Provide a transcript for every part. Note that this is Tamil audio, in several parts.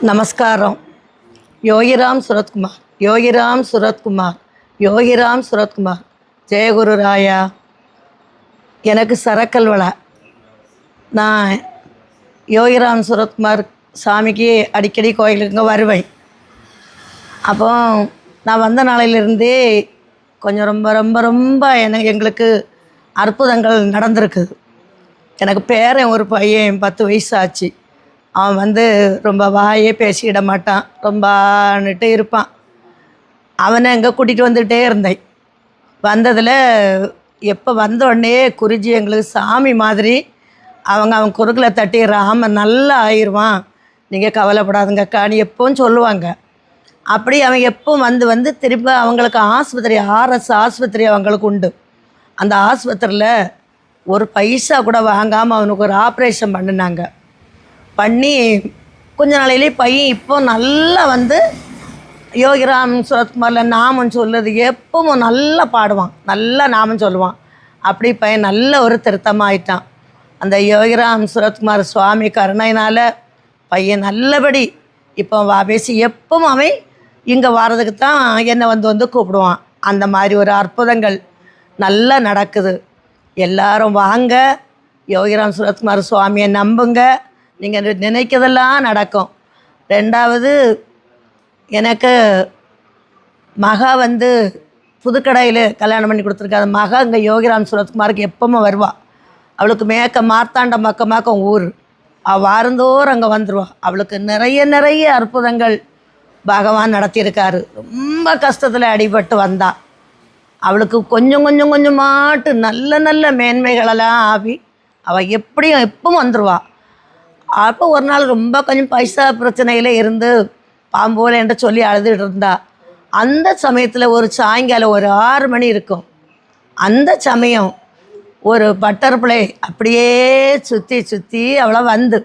நமஸ்காரம். யோகிராம் சுரத்குமார், யோகிராம் சுரத்குமார், யோகிராம் சுரத்குமார். ஜெயகுரு ராயா. எனக்கு சரக்கல் விழா. நான் யோகிராம் சுரத்குமார் சாமிக்கு அடிக்கடி கோயிலுங்க வருவேன். அப்போ நான் வந்த நாளையிலிருந்தே கொஞ்சம் ரொம்ப ரொம்ப ரொம்ப எங்களுக்கு அற்புதங்கள் நடந்திருக்குது. எனக்கு பேரன் ஒரு பையன் 10 வயசு ஆச்சு. அவன் ரொம்ப வாயே பேசிக்கிட மாட்டான், ரொம்பன்னுட்டு இருப்பான். அவனை எங்கே கூட்டிகிட்டு வந்துகிட்டே இருந்தேன். வந்ததில் எப்போ வந்த உடனே குருஜி எங்களுக்கு சாமி மாதிரி அவன் குறுக்கில் தட்டிடுறான். அவன் நல்லா ஆயிடுவான், நீங்கள் கவலைப்படாதுங்கக்கான்னு எப்பவும் சொல்லுவாங்க. அப்படி அவன் எப்போ வந்து திரும்ப அவங்களுக்கு ஆஸ்பத்திரி, ஆர்எஸ் ஆஸ்பத்திரி அவங்களுக்கு உண்டு. அந்த ஆஸ்பத்திரியில் ஒரு பைசா கூட வாங்காமல் அவனுக்கு ஒரு ஆப்ரேஷன் பண்ணினாங்க. பண்ணி கொஞ்ச நாளையிலே பையன் இப்போ நல்லா யோகிராம் சுரத்குமாரில் நாமம் சொல்லுது எப்பவும் நல்லா பாடுவான், நல்லா நாமம் சொல்லுவான். அப்படி பையன் நல்ல ஒரு திருத்தமாயிட்டான். அந்த யோகிராம் சுரத்குமார் சுவாமி கருணையினால் பையன் நல்லபடி இப்போ பேசி எப்பவும் அவன் இங்கே வர்றதுக்கு தான் என்னை வந்து கூப்பிடுவான். அந்த மாதிரி ஒரு அற்புதங்கள் நல்லா நடக்குது. எல்லாரும் வாங்க, யோகிராம் சுரத்குமார் சுவாமியை நம்புங்க, நீங்கள் நினைக்கிறதெல்லாம் நடக்கும். ரெண்டாவது, எனக்கு மகா புதுக்கடையில் கல்யாணம் பண்ணி கொடுத்துருக்கா. அந்த மகா இங்கே யோகிராம் சுரத்குமாருக்கு எப்பவும் வருவாள். அவளுக்கு மார்த்தாண்டம் பக்கமாக்கம் ஊர். அவள் வாரந்தோறும் அங்கே வந்துடுவாள். அவளுக்கு நிறைய அற்புதங்கள் பகவான் நடத்தியிருக்காரு. ரொம்ப கஷ்டத்தில் அடிபட்டு வந்தாள். அவளுக்கு கொஞ்சமாட்டு நல்ல மேன்மைகளெல்லாம் ஆகி அவள் எப்பவும் வந்துடுவாள். அப்போ ஒரு நாள் ரொம்ப கொஞ்சம் பைசா பிரச்சனையில் இருந்து பாம்போல என்ற சொல்லி அழுதுகிட்டு இருந்தா. அந்த சமயத்தில் ஒரு சாயங்காலம் ஒரு 6 மணி இருக்கும். அந்த சமயம் ஒரு பட்டர்ஃப்ளை அப்படியே சுற்றி அவளை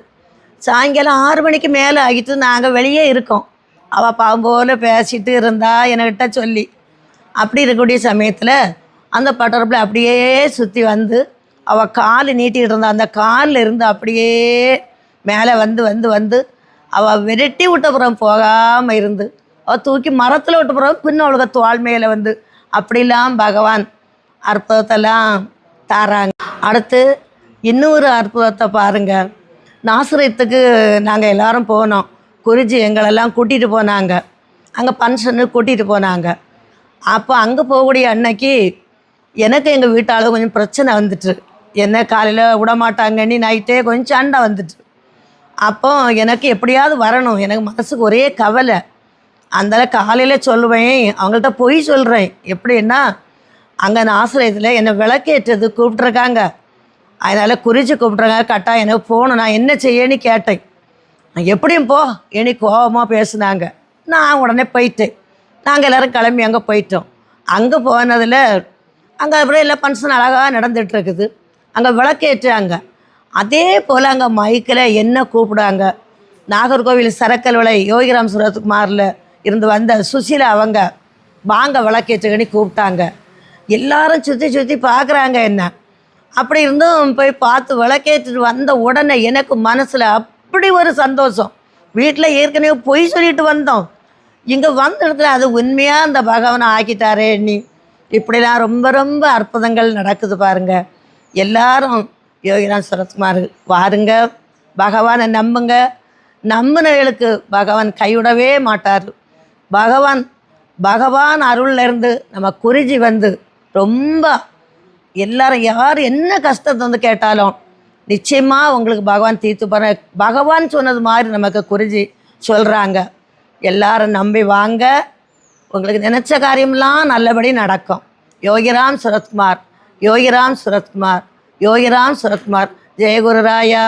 சாயங்காலம் 6 மணிக்கு மேலே ஆகிட்டு நாங்கள் வெளியே இருக்கோம். அவள் பாம்போல பேசிட்டு இருந்தா என்கிட்ட சொல்லி. அப்படி இருக்கக்கூடிய சமயத்தில் அந்த பட்டர்ஃப்ளை அப்படியே சுற்றி அவள் கால் நீட்டிகிட்டு இருந்தா. அந்த காலில் இருந்து அப்படியே மேலே வந்து அவள் விரட்டி விட்டப்புறம் போகாமல் இருந்து அவள் தூக்கி மரத்தில் விட்டப்புறம் பின்ன அவளுக்கு தோல் மேலே அப்படிலாம் பகவான் அற்புதத்தெல்லாம் தாராங்க. அடுத்து இன்னொரு அற்புதத்தை பாருங்கள். நாசரேத்துக்கு நாங்கள் எல்லோரும் போனோம். குருஜி எங்களெல்லாம் கூட்டிகிட்டு போனாங்க. அங்கே ஃபங்க்ஷனுக்கு கூட்டிகிட்டு போனாங்க. அப்போ அங்கே போகக்கூடிய அன்னைக்கு எனக்கு எங்கள் வீட்டால் கொஞ்சம் பிரச்சனை வந்துட்டு, என்ன காலையில் விடமாட்டாங்கன்னு நைட்டே கொஞ்சம் சண்டை வந்துட்டு. அப்போ எனக்கு எப்படியாவது வரணும், எனக்கு மனசுக்கு ஒரே கவலை. அதனால் காலையில் சொல்லுவேன், அவங்கள்ட்ட பொய் சொல்கிறேன். எப்படின்னா அங்கே ஆசிரியத்தில் என்னை விளக்கேற்றது கூப்பிட்ருக்காங்க. அதனால் குறிச்சி கூப்பிட்ருக்காங்க. கரெக்டாக எனக்கு போகணும், நான் என்ன செய்யன்னு கேட்டேன். நான் எப்படியும் போ இனி கோபமாக பேசுனாங்க. நான் உடனே போயிட்டேன். நாங்கள் எல்லோரும் கிளம்பி அங்கே போயிட்டோம். அங்கே போனதில் அங்கே அப்படியே எல்லாம் ஃபங்க்ஷன் அழகாக நடந்துகிட்ருக்குது. அங்கே விளக்கேற்றாங்க. அதே போல் அங்கே மைக்கில் என்ன கூப்பிடாங்க. நாகர்கோவில் சரக்கல் விலை யோகிராம் சுரத்குமாரில் இருந்து வந்த சுசிலா அவங்க வாங்க விளக்கேற்றுக்கன்னு கூப்பிட்டாங்க. எல்லாரும் சுற்றி பார்க்குறாங்க என்ன. அப்படி இருந்தும் போய் பார்த்து விளக்கேற்றிட்டு வந்த உடனே எனக்கு மனசில் அப்படி ஒரு சந்தோஷம். வீட்டில் ஏற்கனவே பொய் சொல்லிட்டு வந்தோம், இங்கே வந்த இடத்துல அது உண்மையாக அந்த பகவானை ஆக்கிட்டாரே நீ. இப்படிலாம் ரொம்ப அற்புதங்கள் நடக்குது பாருங்கள். எல்லாரும் யோகிராம் சுரத்குமார் வாருங்க, பகவானை நம்புங்க. நம்பினவர்களுக்கு பகவான் கைவிடவே மாட்டார். பகவான் அருள்லேருந்து நம்ம குறிஞ்சி ரொம்ப எல்லாரும் யார் என்ன கஷ்டத்தை கேட்டாலும் நிச்சயமாக உங்களுக்கு பகவான் தீர்த்து போகிற பகவான் சொன்னது மாதிரி நமக்கு குறிஞ்சி சொல்கிறாங்க. எல்லாரும் நம்பி வாங்க, உங்களுக்கு நினச்ச காரியம்லாம் நல்லபடி நடக்கும். யோகிராம் சுரத்குமார், யோகிராம் சுரத்குமார், யோகிராம் சுரத்குமார். ஜெயகுரு ராயா.